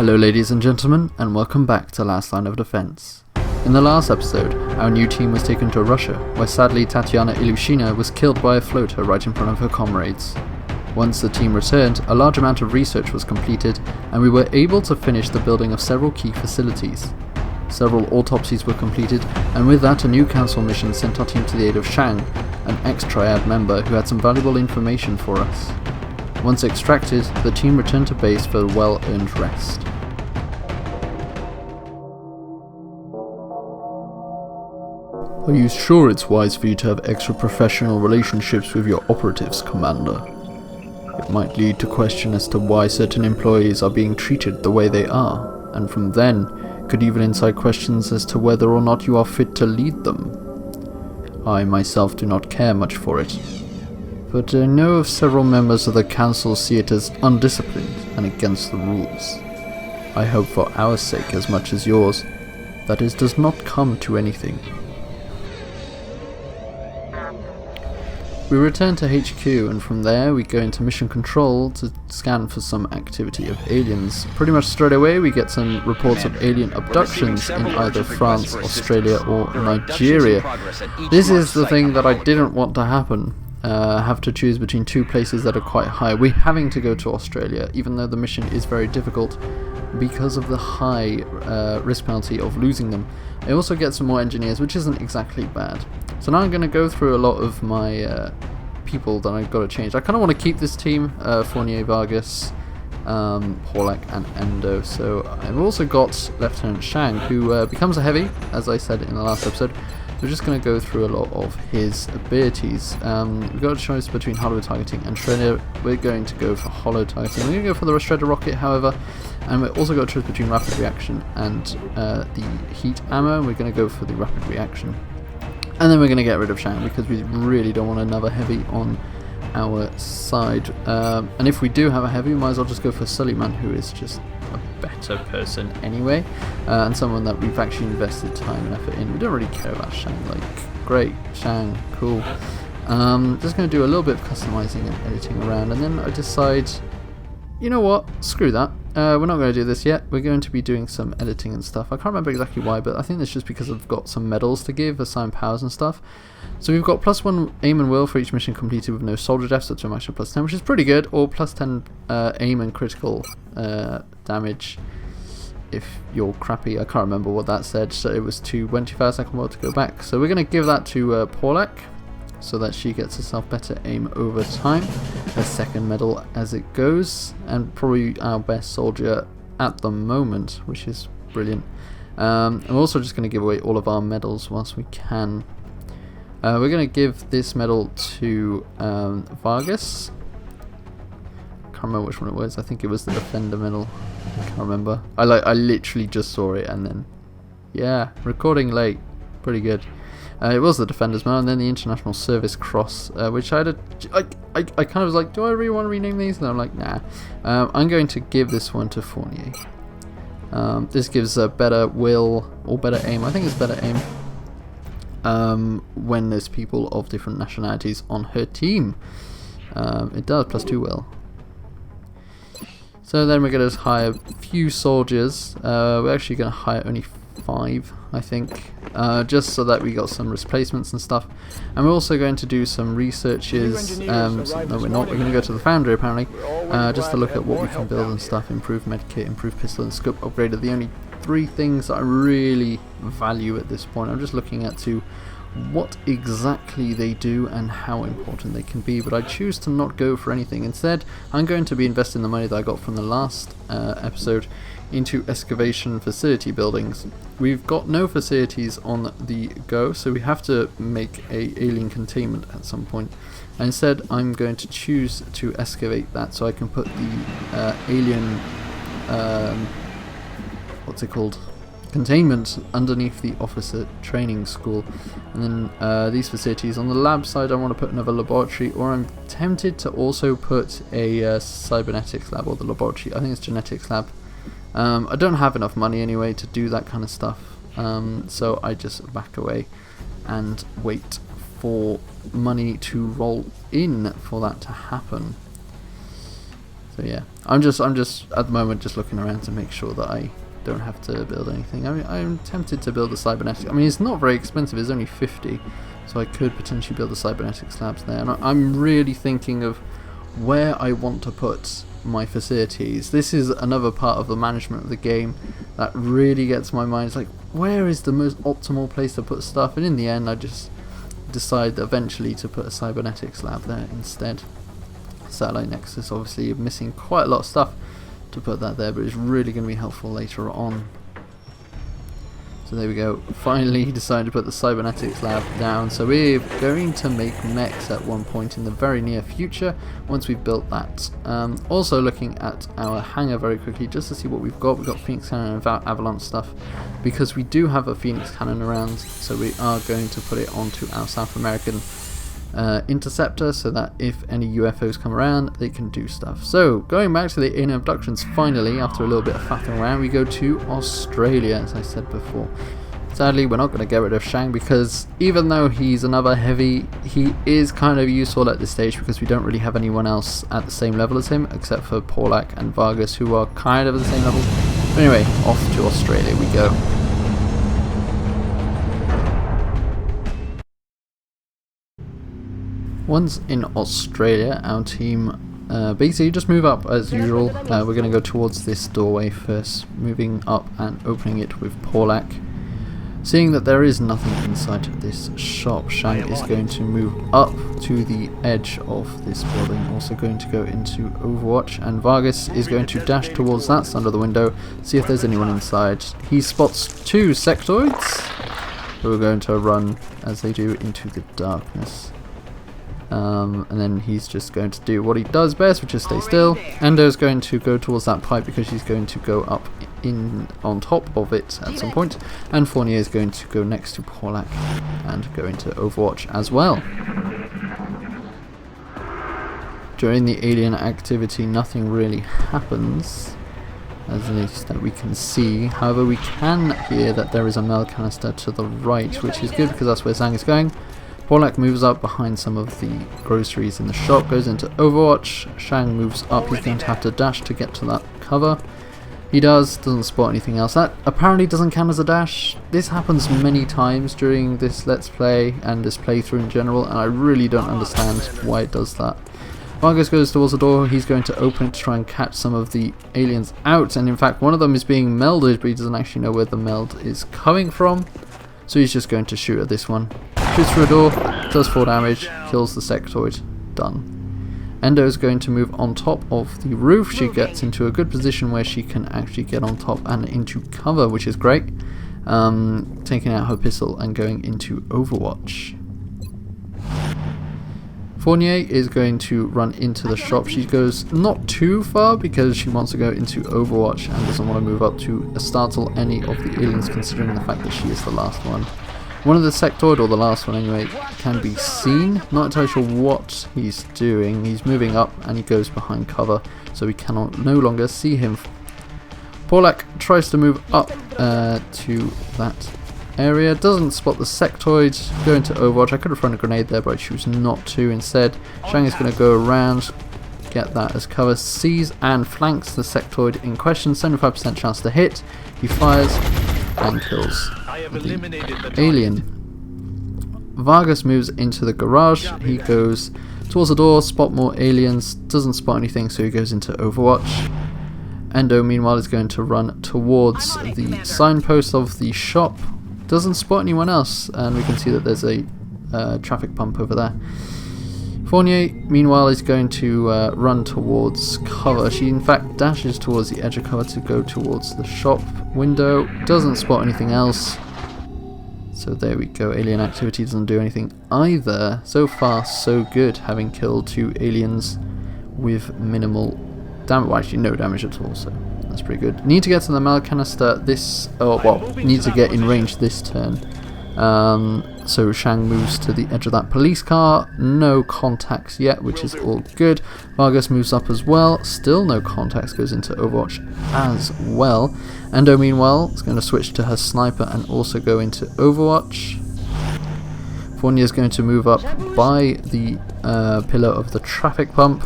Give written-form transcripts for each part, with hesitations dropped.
Hello ladies and gentlemen, and welcome back to Last Line of Defense. In the last episode, our new team was taken to Russia, where sadly Tatiana Ilyushina was killed by a floater right in front of her comrades. Once the team returned, a large amount of research was completed, and we were able to finish the building of several key facilities. Several autopsies were completed, and with that a new council mission sent our team to the aid of Shang, an ex-Triad member who had some valuable information for us. Once extracted, the team returned to base for a well-earned rest. Are you sure it's wise for you to have extra professional relationships with your operatives, Commander? It might lead to question as to why certain employees are being treated the way they are, and from then could even incite questions as to whether or not you are fit to lead them. I myself do not care much for it, but I know of several members of the council see it as undisciplined and against the rules. I hope for our sake as much as yours that it does not come to anything. We return to HQ, and from there we go into mission control to scan for some activity of aliens. Pretty much straight away we get some reports of alien abductions in either France, Australia or Nigeria. This is the thing that I didn't want to happen. Have to choose between two places that are quite high. We're having to go to Australia, even though the mission is very difficult because of the high risk penalty of losing them. I also get some more engineers, which isn't exactly bad. So now I'm going to go through a lot of my people that I've got to change. I kind of want to keep this team, Fournier, Vargas, Horlak and Endo. So I've also got Lieutenant Shang, who becomes a heavy, as I said in the last episode. We're just going to go through a lot of his abilities. We've got a choice between hollow targeting and shredder. We're going to go for hollow targeting. We're going to go for the shredder rocket, however, and we've also got a choice between rapid reaction and the heat ammo. We're going to go for the rapid reaction. And then we're going to get rid of Shang because we really don't want another heavy on our side. And if we do have a heavy, we might as well just go for Suleiman, who is just a better person anyway, and someone that we've actually invested time and effort in. We don't really care about Shang, like, great, Shang, cool. Just going to do a little bit of customizing and editing around, and then I decide, you know what, screw that. We're not going to do this yet. We're going to be doing some editing and stuff. I can't remember exactly why, but I think that's just because I've got some medals to give, assigned powers and stuff. So we've got +1 aim and will for each mission completed with no soldier deaths, up to a max of +10, which is pretty good, or +10 aim and critical damage if you're crappy. I can't remember what that said, so it was to 25 second world to go back. So we're going to give that to Porlak, so that she gets herself better aim over time. A second medal as it goes, and probably our best soldier at the moment, which is brilliant. I'm also just going to give away all of our medals whilst we can. We're going to give this medal to Vargas. Can't remember which one it was. I think it was the defender medal. I can't remember. I literally just saw it and then, yeah, recording late. Pretty good. It was the Defender's Medal, and then the International Service Cross, which I kind of was like, do I really want to rename these? And I'm like, nah. I'm going to give this one to Fournier. This gives a better will, or better aim. I think it's better aim when there's people of different nationalities on her team. It does, +2 will. So then we're going to hire a few soldiers. We're actually going to hire only 5, I think, just so that we got some replacements and stuff. And we're also going to do some researches. No, we're not. We're going to go to the foundry apparently, just to look at what we can build and stuff. Improve medkit, improve pistol and scope upgrade are the only 3 things that I really value at this point. I'm just looking at what exactly they do and how important they can be, but I choose to not go for anything. Instead, I'm going to be investing the money that I got from the last episode into excavation facility buildings. We've got no facilities on the go, so we have to make a alien containment at some point. And instead, I'm going to choose to excavate that so I can put the alien what's it called? Containment underneath the officer training school. And then these facilities on the lab side, I want to put another laboratory, or I'm tempted to also put a cybernetics lab, or the laboratory, I think it's genetics lab. I don't have enough money anyway to do that kind of stuff, so I just back away and wait for money to roll in for that to happen. So yeah, I'm just at the moment just looking around to make sure that I don't have to build anything. I mean, I'm tempted to build a cybernetic. I mean, it's not very expensive. It's only 50, so I could potentially build the cybernetic slabs there. And I'm really thinking of where I want to put my facilities. This is another part of the management of the game that really gets my mind. It's like, where is the most optimal place to put stuff? And in the end, I just decide eventually to put a cybernetic slab there instead. Satellite nexus, obviously you're missing quite a lot of stuff to put that there, but it's really going to be helpful later on. So there we go, finally decided to put the cybernetic slab down. So we're going to make mechs at one point in the very near future once we've built that. Also looking at our hangar very quickly just to see what we've got. We've got Phoenix Cannon and Avalanche stuff because we do have a Phoenix Cannon around, so we are going to put it onto our South American interceptor so that if any UFOs come around they can do stuff. So going back to the alien abductions, finally after a little bit of faffing around we go to Australia, as I said before. Sadly we're not going to get rid of Shang because even though he's another heavy, he is kind of useful at this stage because we don't really have anyone else at the same level as him except for Porlak and Vargas, who are kind of at the same level. But anyway, off to Australia we go. Once in Australia, our team basically just move up as usual. We're going to go towards this doorway first, moving up and opening it with Porlak. Seeing that there is nothing inside this shop, Shang is going to move up to the edge of this building, also going to go into Overwatch, and Vargas is going to dash towards that under the window, see if there's anyone inside. He spots two sectoids, who are going to run, as they do, into the darkness. And then he's just going to do what he does best, which is stay still. Endo's going to go towards that pipe because she's going to go up in on top of it at some point, and Fournier is going to go next to Porlak and go into Overwatch as well. During the alien activity nothing really happens, at least that we can see. However, we can hear that there is a mail canister to the right, which is good because that's where Zhang is going. Porlak moves up behind some of the groceries in the shop, goes into Overwatch. Shang moves up, he's going to have to dash to get to that cover. He doesn't spot anything else. That apparently doesn't count as a dash. This happens many times during this Let's Play and this playthrough in general, and I really don't understand why it does that. Vargas goes towards the door, he's going to open it to try and catch some of the aliens out, and in fact one of them is being melded, but he doesn't actually know where the meld is coming from. So he's just going to shoot at this one. Shoots through a door, does 4 damage, kills the sectoid, done. Endo is going to move on top of the roof. She gets into a good position where she can actually get on top and into cover, which is great. Taking out her pistol and going into Overwatch. Fournier is going to run into the shop. She goes not too far because she wants to go into Overwatch and doesn't want to move up to startle any of the aliens, considering the fact that she is the last one. One of the sectoid, or the last one anyway, can be seen. Not entirely sure what he's doing. He's moving up and he goes behind cover, so we cannot no longer see him. Porlak tries to move up to that area, doesn't spot the sectoid, go into Overwatch. I could have thrown a grenade there, but I choose not to instead. Shang is going to go around, get that as cover, sees and flanks the sectoid in question, 75% chance to hit. He fires and kills the alien. Vargas moves into the garage, he goes towards the door, spot more aliens, doesn't spot anything, so he goes into Overwatch. Endo meanwhile is going to run towards the signpost of the shop, doesn't spot anyone else, and we can see that there's a traffic pump over there. Fournier meanwhile is going to run towards cover. She in fact dashes towards the edge of cover to go towards the shop window, doesn't spot anything else. So there we go, alien activity doesn't do anything either. So far so good, having killed 2 aliens with minimal damage, well actually no damage at all, so that's pretty good. Need to get to the mail canister need to get in range this turn. So Shang moves to the edge of that police car, no contacts yet, which is all good. Vargas moves up as well, still no contacts, goes into Overwatch as well. Endo meanwhile is going to switch to her sniper and also go into Overwatch. Fournier is going to move up by the pillar of the traffic pump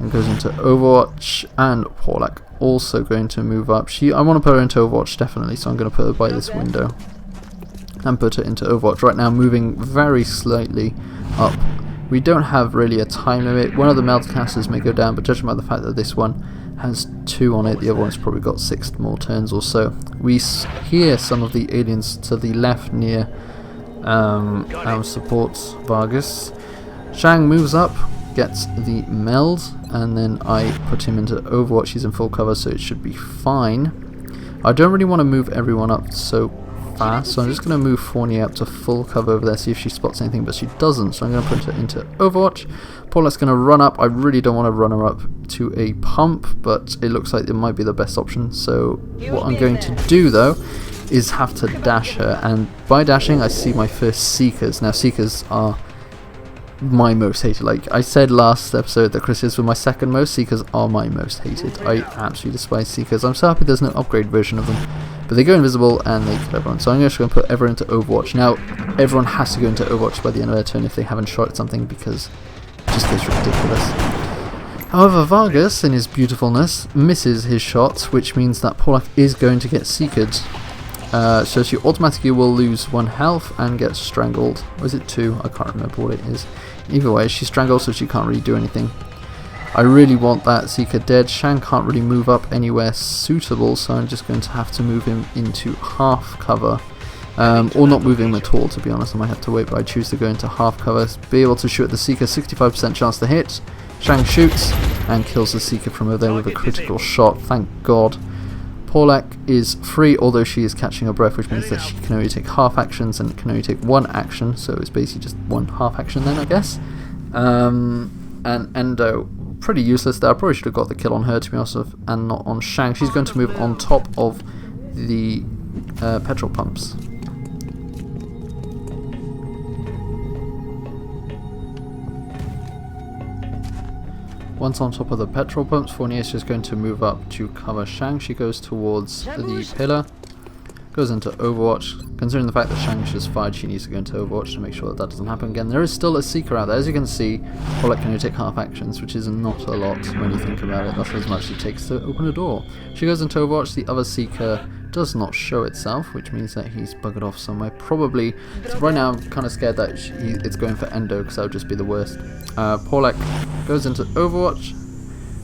and goes into Overwatch, and Porlak also going to move up. I want to put her into Overwatch definitely, so I'm going to put her by this window and put her into Overwatch. Right now moving very slightly up. We don't have really a time limit. One of the Meltcasters may go down, but judging by the fact that this one has 2 on it, the other one's probably got 6 more turns or so. We hear some of the aliens to the left near our support Vargas. Shang moves up, gets the meld, and then I put him into Overwatch. He's in full cover, so it should be fine. I don't really want to move everyone up so fast, so I'm just going to move Fournier up to full cover over there, see if she spots anything, but she doesn't, so I'm going to put her into Overwatch. Paulak's going to run up. I really don't want to run her up to a pump, but it looks like it might be the best option, so what I'm going to do though is have to dash her, and by dashing I see my first Seekers. Now Seekers are my most hated. Like I said last episode that Crusaders were my second most, Seekers are my most hated. I absolutely despise Seekers. I'm so happy there's no upgrade version of them, but they go invisible and they kill everyone. So I'm just going to put everyone into Overwatch. Now everyone has to go into Overwatch by the end of their turn if they haven't shot at something, because it just gets ridiculous. However, Vargas in his beautifulness misses his shot, which means that Porlak is going to get Seekered. So she automatically will lose 1 health and get strangled. Or is it 2? I can't remember what it is. Either way, she's strangled, so she can't really do anything. I really want that Seeker dead. Shang can't really move up anywhere suitable, so I'm just going to have to move him into half cover. Or not move him at all, to be honest. I might have to wait, but I choose to go into half cover. Be able to shoot at the Seeker, 65% chance to hit. Shang shoots and kills the Seeker from over there with a critical shot. Thank God. Porlak is free, although she is catching her breath, which means that she can only take half actions and can only take 1 action, so it's basically just 1 half action then, I guess. And Endo, pretty useless there. I probably should have got the kill on her, to be honest, and not on Shang. She's going to move on top of the petrol pumps. Once on top of the petrol pumps, Fournier is just going to move up to cover Shang. She goes towards the pillar, goes into Overwatch. Considering the fact that Shang just fired, she needs to go into Overwatch to make sure that that doesn't happen again. There is still a Seeker out there. As you can see, Porlak can only take half actions, which is not a lot when you think about it. That's as much it takes to open a door. She goes into Overwatch. The other Seeker does not show itself, which means that he's buggered off somewhere. Probably, so right now I'm kind of scared that it's going for Endo, because that would just be the worst. Porlak goes into Overwatch.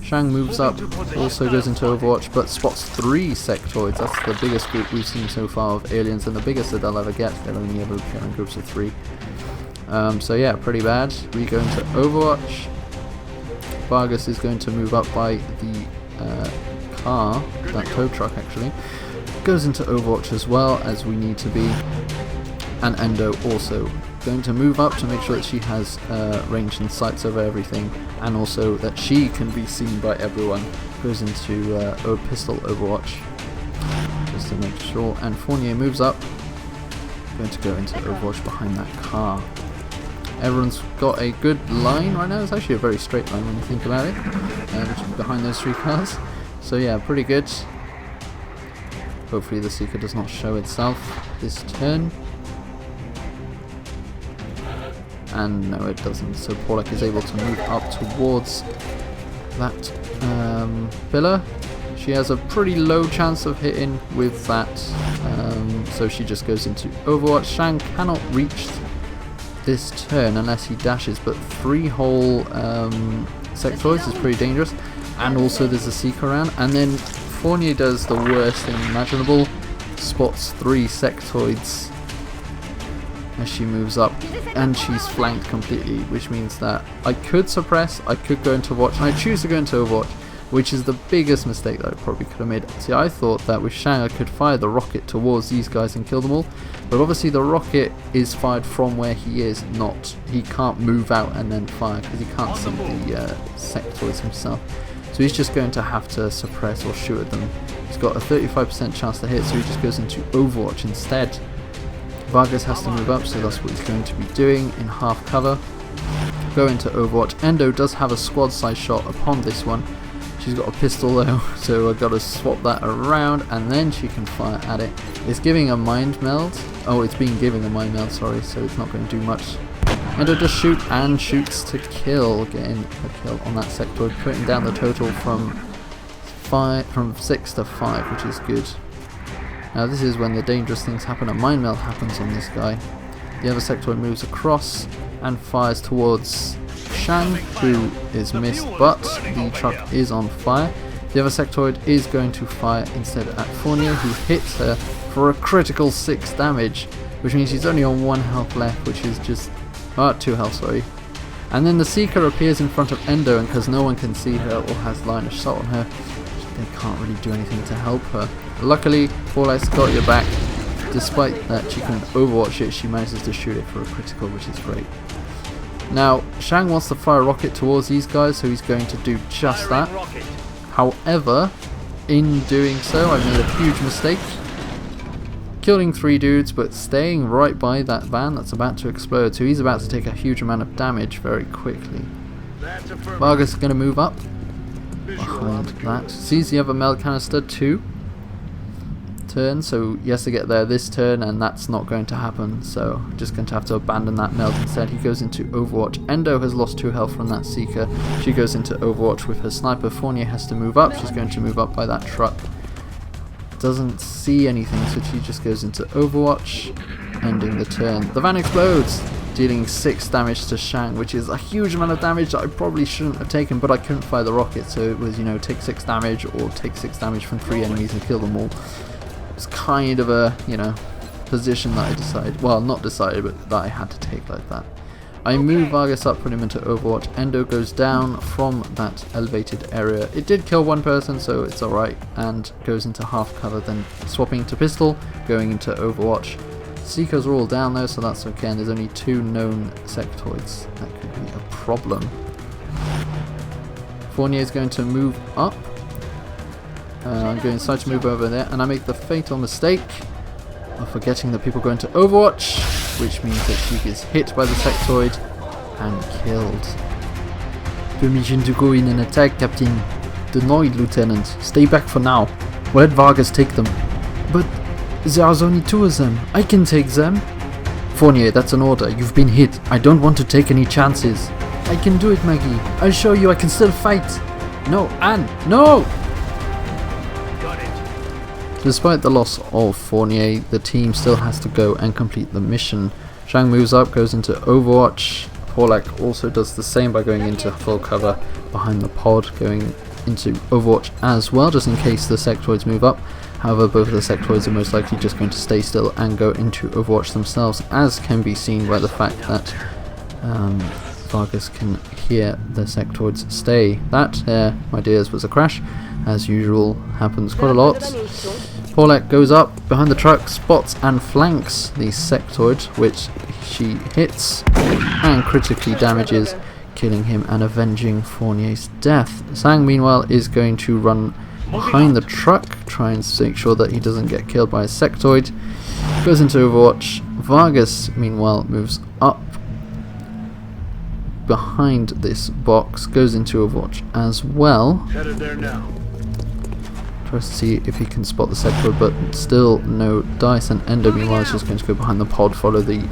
Shang moves up, also goes into Overwatch, but spots 3 sectoids. That's the biggest group we've seen so far of aliens, and the biggest that they'll ever get. They'll only ever get in groups of 3. So yeah, pretty bad. We go into Overwatch. Vargas is going to move up by the car, that tow truck actually. Goes into Overwatch as well, as we need to be. And Endo also going to move up to make sure that she has range and sights over everything, and also that she can be seen by everyone. Goes into pistol Overwatch just to make sure, and Fournier moves up, going to go into Overwatch behind that car. Everyone's got a good line right now. It's actually a very straight line when you think about it, which is behind those 3 cars. So yeah, pretty good. Hopefully the Seeker does not show itself this turn. And no, it doesn't. So Porlak is able to move up towards that pillar. She has a pretty low chance of hitting with that, so she just goes into Overwatch. Shang cannot reach this turn unless he dashes, but 3 whole sectoids is pretty dangerous, and also there's a Seeker around. And then Fournier does the worst thing imaginable, spots 3 sectoids as she moves up, and she's flanked completely, which means that I could suppress, I could go into Overwatch, and I choose to go into Overwatch, which is the biggest mistake that I probably could have made. See, I thought that with Shang I could fire the rocket towards these guys and kill them all, but obviously the rocket is fired from where he is, not, he can't move out and then fire, because he can't see the sectoids himself. So he's just going to have to suppress or shoot at them. He's got a 35% chance to hit, so he just goes into Overwatch instead. Vargas has to move up, so that's what he's going to be doing in half cover. Go into Overwatch. Endo does have a squad size shot upon this one. She's got a pistol though, so I've got to swap that around, and then she can fire at it. It's giving a mind meld. Oh, it's been giving a mind meld, sorry, so it's not going to do much. Endo does shoot and shoots to kill, getting a kill on that sectoid, putting down the total from 6 to 5, which is good. Now this is when the dangerous things happen. A mind meld happens on this guy. The other sectoid moves across and fires towards Shang, who is missed, but the truck is on fire. The other sectoid is going to fire instead at Fournier, who hits her for a critical 6 damage, which means she's only on 1 health left, which is just 2 health, sorry. And then the Seeker appears in front of Endo, and because no one can see her or has line of sight on her, they can't really do anything to help her. Luckily, Paul's got your back. Despite that she can overwatch it, she manages to shoot it for a critical, which is great. Now, Shang wants to fire a rocket towards these guys, so he's going to do just that. However, in doing so, I made a huge mistake. Killing 3 dudes, but staying right by that van that's about to explode, so he's about to take a huge amount of damage very quickly. Vargas is going to move up behind that. Sees the other meld canister too. Turn, so he has to get there this turn, and that's not going to happen, so just going to have to abandon that meld instead. He goes into Overwatch. Endo has lost 2 health from that Seeker. She goes into Overwatch with her sniper. Fournier has to move up. She's going to move up by that truck. Doesn't see anything, so she just goes into Overwatch, ending the turn. The van explodes, dealing 6 damage to Shang, which is a huge amount of damage that I probably shouldn't have taken, but I couldn't fire the rocket, so it was, you know, take 6 damage or take 6 damage from 3 enemies and kill them all. It's kind of a, you know, position that I decided, well, not decided, but that I had to take like that. I move Vargas up, put him into Overwatch. Endo goes down from that elevated area. It did kill 1 person, so it's alright, and goes into half cover, then swapping to pistol, going into Overwatch. Seekers are all down though, so that's okay, and there's only 2 known sectoids. That could be a problem. Fournier is going to move up. I'm going to decide to move over there, and I make the fatal mistake of forgetting that people go into Overwatch, which means that she gets hit by the sectoid and killed. Permission to go in and attack, Captain. Denied, Lieutenant. Stay back for now. Let Vargas take them. But there's only 2 of them. I can take them. Fournier, that's an order. You've been hit. I don't want to take any chances. I can do it, Maggie. I'll show you I can still fight. No, Anne, no! Despite the loss of Fournier, the team still has to go and complete the mission. Shang moves up, goes into Overwatch. Paulak also does the same by going into full cover behind the pod, going into Overwatch as well, just in case the sectoids move up. However, both of the sectoids are most likely just going to stay still and go into Overwatch themselves, as can be seen by the fact that Vargas can hear the sectoids stay. That, my dears, was a crash. As usual, happens quite a lot. Paulak goes up behind the truck, spots and flanks the sectoid, which she hits and critically damages, killing him and avenging Fournier's death. Sang, meanwhile, is going to run behind the truck, trying to make sure that he doesn't get killed by a sectoid. Goes into Overwatch. Vargas, meanwhile, moves up behind this box, goes into Overwatch as well. Headed there now. Tries to see if he can spot the sectoid, but still no dice, and Endo meanwhile is just going to go behind the pod, follow the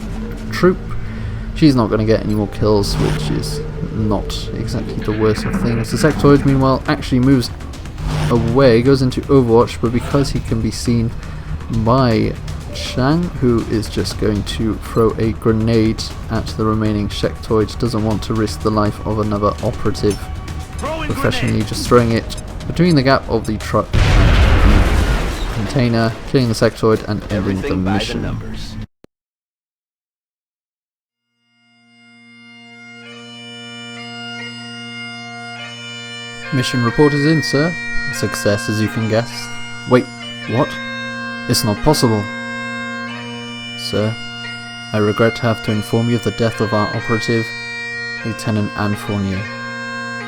troop. She's not going to get any more kills, which is not exactly the worst of things. The sectoid meanwhile actually moves away, goes into Overwatch, but because he can be seen by Shang, who is just going to throw a grenade at the remaining sectoid, doesn't want to risk the life of another operative, professionally just throwing it between the gap of the truck and the container, killing the sectoid and ending the mission. Mission report is in, sir. A success, as you can guess. Wait, what? It's not possible. Sir, I regret to have to inform you of the death of our operative, Lieutenant Anne Fournier.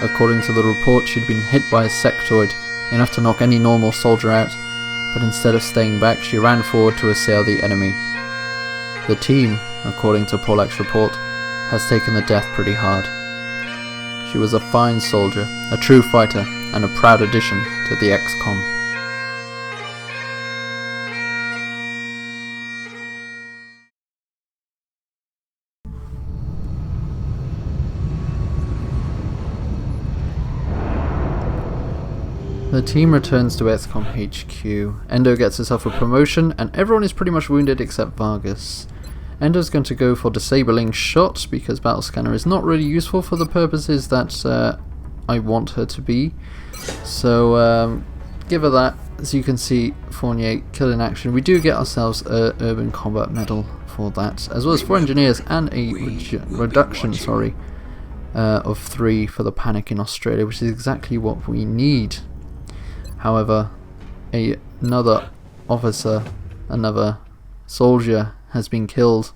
According to the report, she'd been hit by a sectoid, enough to knock any normal soldier out, but instead of staying back, she ran forward to assail the enemy. The team, according to Paulak's report, has taken the death pretty hard. She was a fine soldier, a true fighter, and a proud addition to the Xcom. The team returns to Xcom HQ. Endo gets herself a promotion, and everyone is pretty much wounded except Vargas. Endo's going to go for disabling shot because Battle Scanner is not really useful for the purposes that I want her to be. So give her that. As you can see, Fournier kill in action. We do get ourselves a Urban Combat Medal for that, as well as 4 engineers and a reduction, of 3 for the panic in Australia, which is exactly what we need. However, another officer, another soldier has been killed,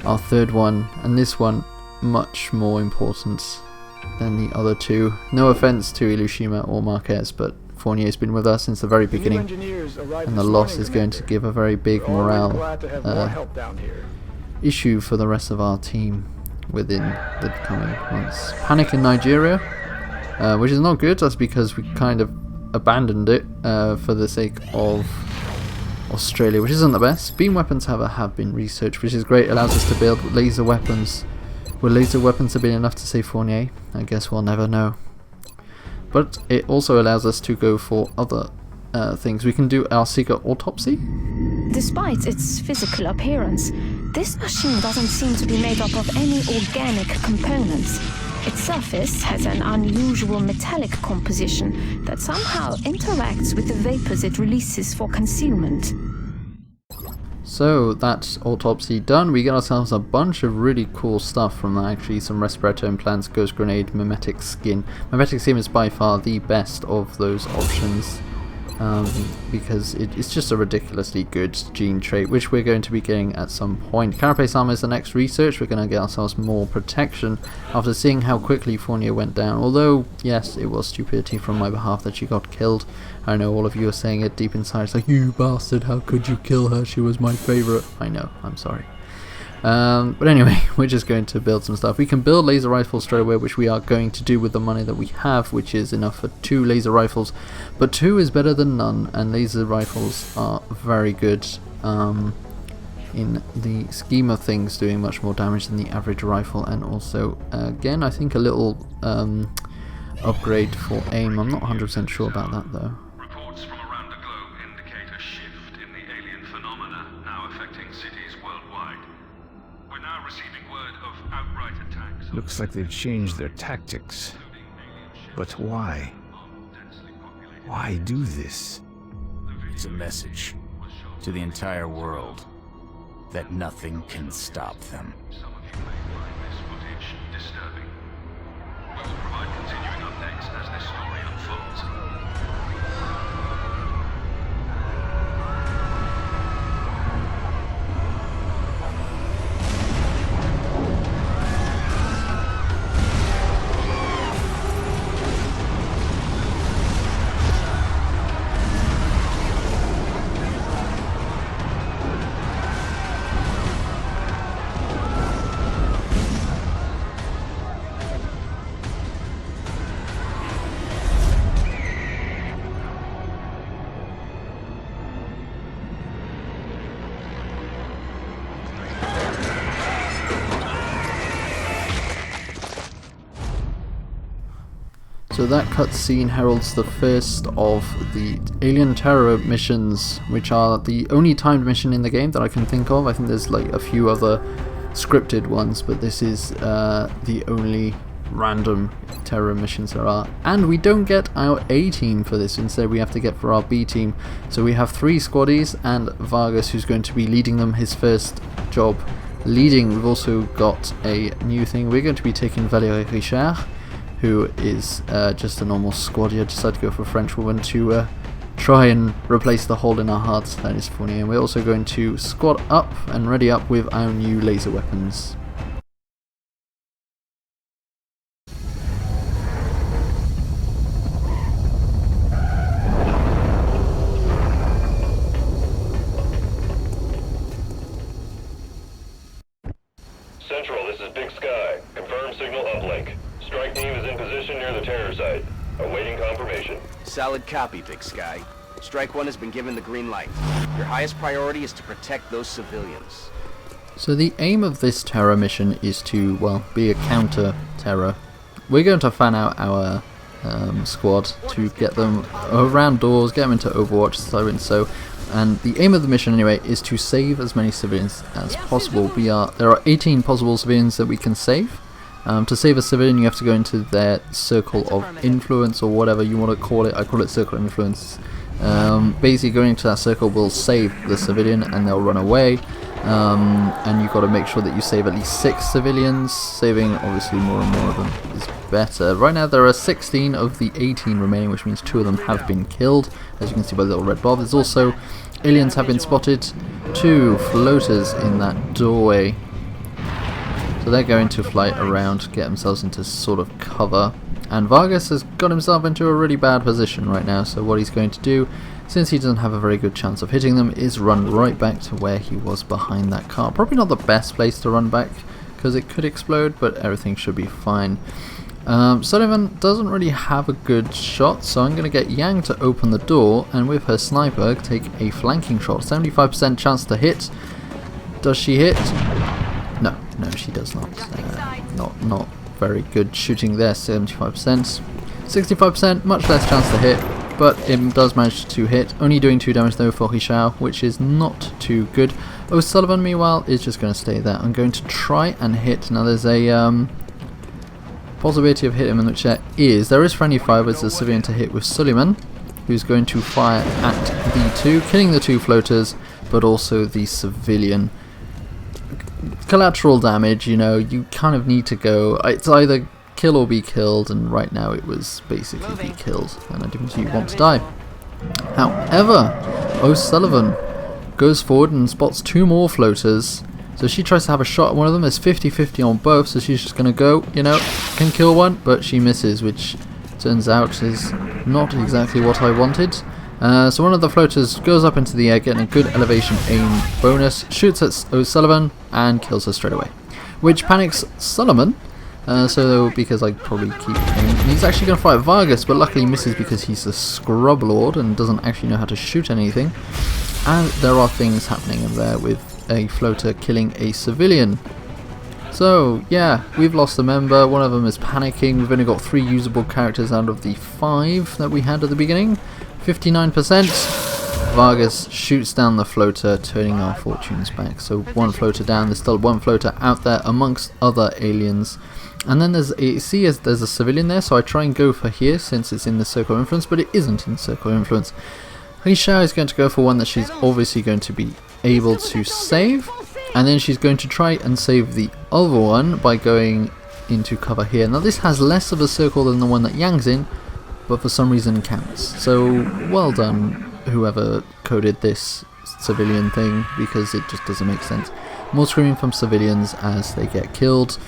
our 3rd one, and this one much more important than the other 2. No offense to Ilushima or Marquez, but Fournier's been with us since the very beginning, and the loss is going to give a very big morale issue for the rest of our team within the coming months. Panic in Nigeria, which is not good. That's because we kind of abandoned it for the sake of Australia, which isn't the best. Beam weapons, however, have been researched, which is great. It allows us to build laser weapons. Will laser weapons have been enough to save Fournier? I guess we'll never know. But it also allows us to go for other things. We can do our secret autopsy. Despite its physical appearance, this machine doesn't seem to be made up of any organic components. Its surface has an unusual metallic composition that somehow interacts with the vapors it releases for concealment. So that's autopsy done. We get ourselves a bunch of really cool stuff from that, actually. Some respirator implants, ghost grenade, mimetic skin. Mimetic skin is by far the best of those options, because it's just a ridiculously good gene trait, which we're going to be getting at some point. Carapace armor is the next research. We're going to get ourselves more protection after seeing how quickly Fournier went down. Although, yes, it was stupidity from my behalf that she got killed. I know all of you are saying it deep inside. It's like, you bastard, how could you kill her? She was my favourite. I know, I'm sorry. But anyway, we're just going to build some stuff. We can build laser rifles straight away, which we are going to do with the money that we have, which is enough for 2 laser rifles. But 2 is better than none, and laser rifles are very good in the scheme of things, doing much more damage than the average rifle. And also, again, I think a little upgrade for aim. I'm not 100% sure about that though. Reports from around the globe indicate a shift in the alien phenomena now affecting cities worldwide. We're now receiving word of outright attacks. Looks like they've changed their tactics. But why? Why do this? It's a message to the entire world that nothing can stop them. Some of you may find this footage disturbing. We will provide continuing updates as this story unfolds. So that cutscene heralds the first of the Alien Terror missions, which are the only timed mission in the game that I can think of. I think there's like a few other scripted ones, but this is the only random terror missions there are. And we don't get our A team for this, instead we have to get for our B team. So we have 3 squaddies and Vargas, who's going to be leading them, his first job leading. We've also got a new thing. We're going to be taking Valérie Richard, who is just a normal squaddy. I decided to go for a French woman to try and replace the hole in our hearts that is Fournier. And we're also going to squad up and ready up with our new laser weapons. Central, this is Big Sky. Confirm signal uplink. Strike team is in position near the terror site. Awaiting confirmation. Solid copy, Big Sky. Strike 1 has been given the green light. Your highest priority is to protect those civilians. So the aim of this terror mission is to, well, be a counter-terror. We're going to fan out our squad to get them around doors, get them into Overwatch, so and so. And the aim of the mission anyway is to save as many civilians as possible. There are 18 possible civilians that we can save. To save a civilian, you have to go into their circle of influence, or whatever you want to call it. I call it circle of influence. Basically, going into that circle will save the civilian, and they'll run away. And you've got to make sure that you save at least 6 civilians. Saving obviously more and more of them is better. Right now there are 16 of the 18 remaining, which means 2 of them have been killed, as you can see by the little red bob. There's also aliens have been spotted, 2 floaters in that doorway. So they're going to fly around, get themselves into sort of cover. And Vargas has got himself into a really bad position right now, so what he's going to do, since he doesn't have a very good chance of hitting them, is run right back to where he was behind that car. Probably not the best place to run back, because it could explode, but everything should be fine. Sullivan doesn't really have a good shot, so I'm going to get Yang to open the door, and with her sniper take a flanking shot. 75% chance to hit. Does she hit? No, she does not. Not very good shooting there, 75%. 65%, much less chance to hit, but it does manage to hit. Only doing 2 damage though for Hishao, which is not too good. O'Sullivan, meanwhile, is just going to stay there. I'm going to try and hit. Now there's a possibility of hitting him, which there is friendly fire with the civilian to hit with Suleiman, who's going to fire at the 2, killing the 2 floaters, but also the civilian. Collateral damage, you know, you kind of need to go, it's either kill or be killed, and right now it was basically be killed, and I didn't want to die. However, O'Sullivan goes forward and spots 2 more floaters, so she tries to have a shot at one of them. There's 50-50 on both, so she's just going to go, you know, can kill one, but she misses, which turns out is not exactly what I wanted. So one of the floaters goes up into the air, getting a good elevation aim bonus, shoots at O'Sullivan and kills her straight away, which panics Solomon. Because I probably keep aiming, he's actually going to fight Vargas, but luckily he misses because he's a scrub lord and doesn't actually know how to shoot anything. And there are things happening in there with a floater killing a civilian. So yeah, we've lost a member. One of them is panicking. We've only got 3 usable characters out of the 5 that we had at the beginning. 59%. Vargas shoots down the floater, turning our fortunes back. So 1 floater down. There's still 1 floater out there amongst other aliens. And then there's a civilian there, so I try and go for here since it's in the circle of influence, but it isn't in the circle of influence. Hishao is going to go for one that she's obviously going to be able to save, and then she's going to try and save the other one by going into cover here. Now this has less of a circle than the one that Yang's in, but for some reason counts. So well done whoever coded this civilian thing, because it just doesn't make sense. More screaming from civilians as they get killed,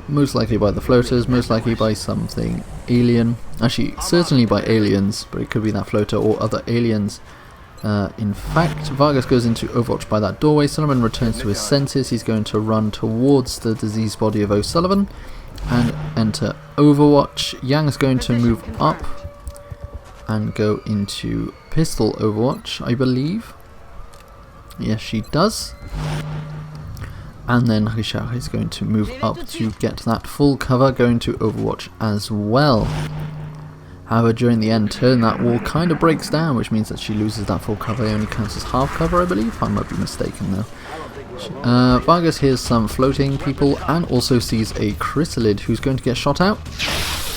most likely by the floaters, most likely by something alien. Actually, certainly by aliens, but it could be that floater or other aliens. In fact, Vargas goes into Overwatch by that doorway. Solomon returns to his senses. He's going to run towards the diseased body of O'Sullivan and enter Overwatch. Yang's going to move up and go into pistol Overwatch, I believe. Yes, she does. And then Hishao is going to move up to get that full cover, going to Overwatch as well. However, during the end turn, that wall kind of breaks down, which means that she loses that full cover. It only counts as half cover, I believe. I might be mistaken though. Vargas hears some floating people and also sees a chrysalid who's going to get shot out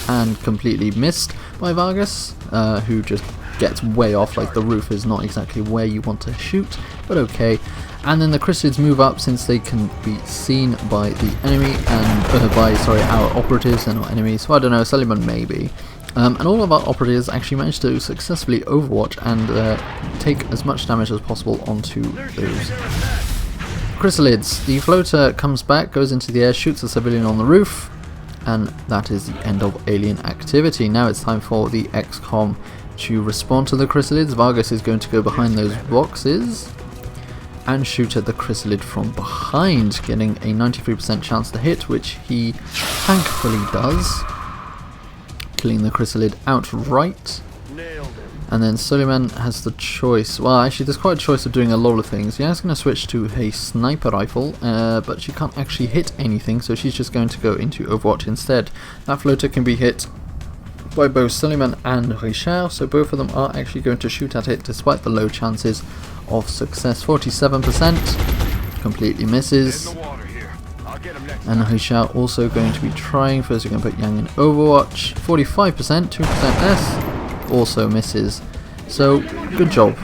and completely missed by Vargas, who just gets way off. Like, the roof is not exactly where you want to shoot, but okay. And then the chrysalids move up since they can be seen by the enemy and by our operatives. They're not enemies, so I don't know, Suleiman maybe. And all of our operatives actually managed to successfully overwatch and take as much damage as possible onto those chrysalids. The floater comes back, goes into the air, shoots a civilian on the roof, and that is the end of alien activity. Now it's time for the Xcom to respond to the chrysalids. Vargas is going to go behind those boxes and shoot at the chrysalid from behind, getting a 93% chance to hit, which he thankfully does, killing the chrysalid outright. And then Suleiman has the choice, well actually there's quite a choice of doing a lot of things. Yeah, he's going to switch to a sniper rifle, but she can't actually hit anything, so she's just going to go into Overwatch instead. That floater can be hit by both Suleiman and Richard, so both of them are actually going to shoot at it despite the low chances of success. 47%, completely misses. And Richard also going to be trying. First we're going to put Yang in Overwatch. 45%, 2% less, also misses. So good job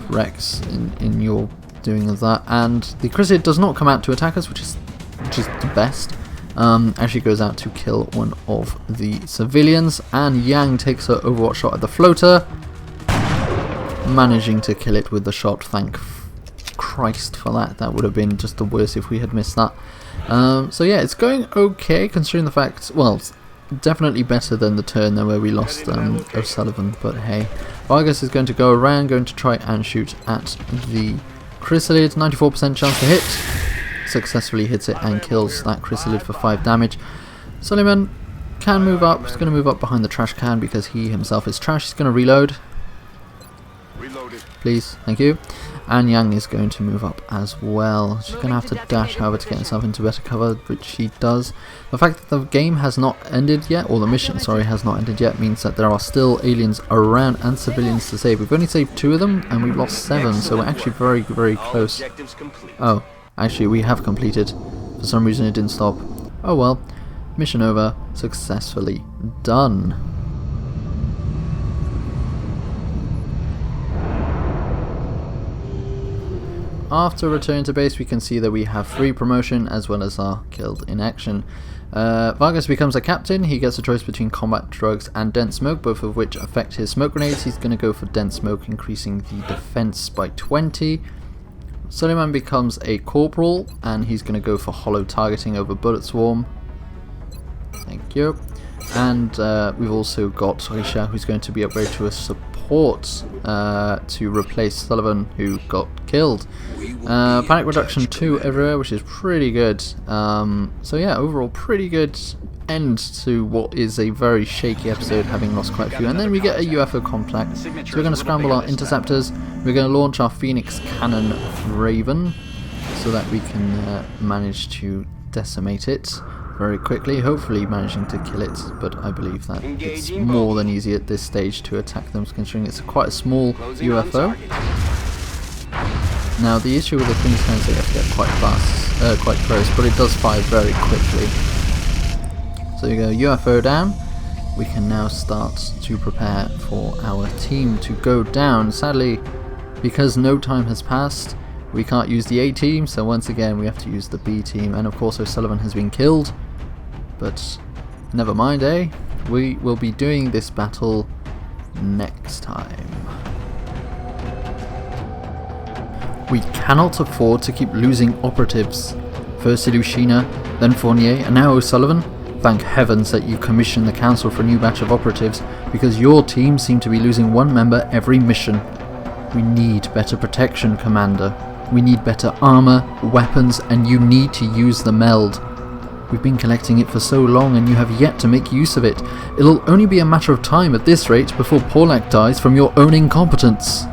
Rex in your doing of that. And the Chrysalid does not come out to attack us, which is the best. Actually goes out to kill one of the civilians, and Yang takes her Overwatch shot at the floater, managing to kill it with the shot. Thank Christ for that. That would have been just the worst if we had missed that. So yeah, it's going okay considering the fact, well, it's definitely better than the turn there where we lost O'Sullivan, but hey. Vargas is going to go around, going to try and shoot at the Chrysalid. 94% chance to hit. Successfully hits it and kills that Chrysalid for 5 damage. Suleiman can move up. He's going to move up behind the trash can because he himself is trash. He's going to reload. Please, thank you. And Yang is going to move up as well. She's going to have to dash, however, to get herself into better cover, which she does. The fact that the game has not ended yet, or the mission, sorry, has not ended yet, means that there are still aliens around and civilians to save. We've only saved 2 of them, and we've lost 7, so we're actually very, very close. Oh, actually, we have completed. For some reason, it didn't stop. Oh well. Mission over. Successfully done. After returning to base, we can see that we have 3 promotion as well as our killed in action. Vargas becomes a captain. He gets a choice between combat drugs and dense smoke, both of which affect his smoke grenades. He's going to go for dense smoke, increasing the defense by 20. Suleiman becomes a corporal, and he's going to go for hollow targeting over bullet swarm. Thank you. And we've also got Richard, who's going to be upgraded to a support to replace Sullivan, who got killed. Panic reduction 2 everywhere, which is pretty good. So yeah, overall pretty good end to what is a very shaky episode, having lost quite a few. And then we get a UFO contact, so we're going to scramble our interceptors. We're going to launch our Phoenix Cannon Raven so that we can manage to decimate it very quickly, hopefully managing to kill it, but I believe that it's more than easy at this stage to attack them, considering it's quite a small UFO. Now the issue with the Phoenix Cannon is they have to get quite fast, quite close, but it does fire very quickly. So you go UFO down. We can now start to prepare for our team to go down. Sadly, because no time has passed, we can't use the A team, so once again we have to use the B team, and of course O'Sullivan has been killed. But never mind, eh? We will be doing this battle next time. We cannot afford to keep losing operatives. First Ilyushina, then Fournier, and now O'Sullivan. Thank heavens that you commissioned the council for a new batch of operatives, because your team seem to be losing 1 member every mission. We need better protection, Commander. We need better armor, weapons, and you need to use the meld. We've been collecting it for so long and you have yet to make use of it. It'll only be a matter of time at this rate before Porlak dies from your own incompetence.